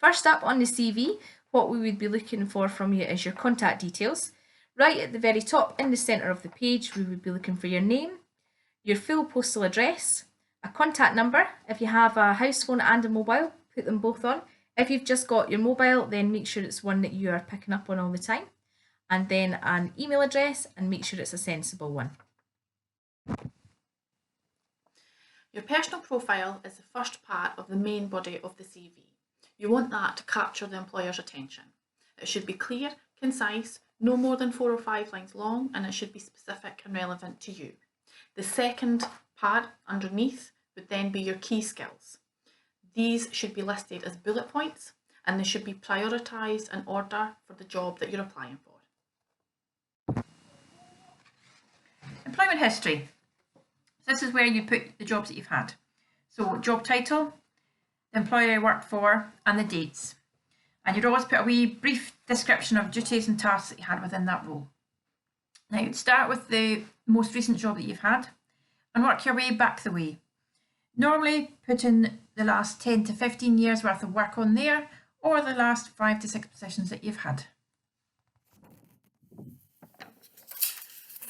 First up on the CV, what we would be looking for from you is your contact details. Right at the very top in the centre of the page, we would be looking for your name, your full postal address, a contact number. If you have a house phone and a mobile, put them both on. If you've just got your mobile, then make sure it's one that you are picking up on all the time. And then an email address, and make sure it's a sensible one. Your personal profile is the first part of the main body of the CV. You want that to capture the employer's attention. It should be clear, concise, no more than 4 or 5 lines long, and it should be specific and relevant to you. The second part underneath would then be your key skills. These should be listed as bullet points, and they should be prioritised in order for the job that you're applying for. Employment history. This is where you put the jobs that you've had. So job title, the employer you worked for, and the dates. And you'd always put a wee brief description of duties and tasks that you had within that role. Now you'd start with the most recent job that you've had and work your way back the way. Normally put in the last 10 to 15 years worth of work on there, or the last 5 to 6 positions that you've had.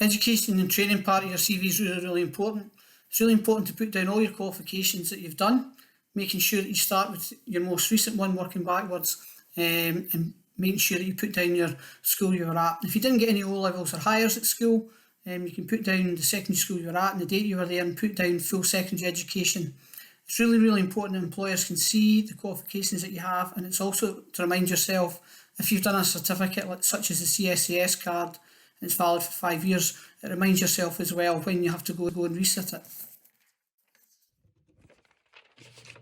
Education and training part of your CV is really important. It's really important to put down all your qualifications that you've done, making sure that you start with your most recent one, working backwards, and making sure that you put down your school you were at. If you didn't get any O-levels or highers at school, you can put down the secondary school you were at and the date you were there, and put down full secondary education. It's really, really important that employers can see the qualifications that you have, and it's also to remind yourself, if you've done a certificate such as the CSCS card, and it's valid for 5 years, it reminds yourself as well when you have to go and reset it.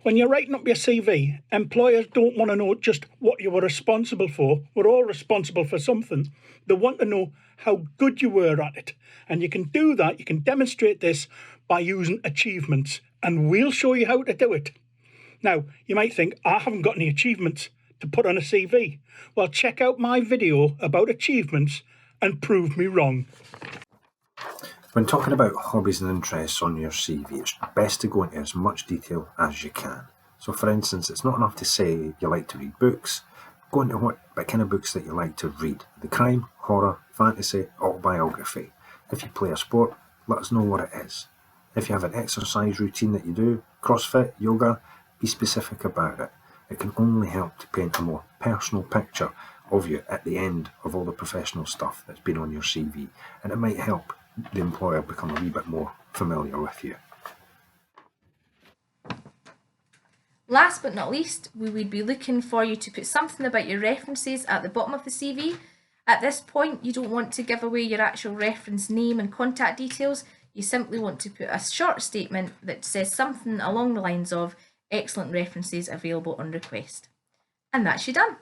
When you're writing up your CV, employers don't want to know just what you were responsible for. We're all responsible for something. They want to know how good you were at it. And you can do that, you can demonstrate this by using achievements, and we'll show you how to do it. Now, you might think, I haven't got any achievements to put on a CV. Well, check out my video about achievements and prove me wrong. When talking about hobbies and interests on your CV, it's best to go into as much detail as you can. So for instance, it's not enough to say you like to read books. Go into what kind of books that you like to read. The crime, horror, fantasy, autobiography. If you play a sport, let us know what it is. If you have an exercise routine that you do, CrossFit, yoga, be specific about it. It can only help to paint a more personal picture of you at the end of all the professional stuff that's been on your CV, and it might help the employer become a wee bit more familiar with you. Last but not least, we would be looking for you to put something about your references at the bottom of the CV. At this point, you don't want to give away your actual reference name and contact details. You simply want to put a short statement that says something along the lines of excellent references available on request. And that's you done.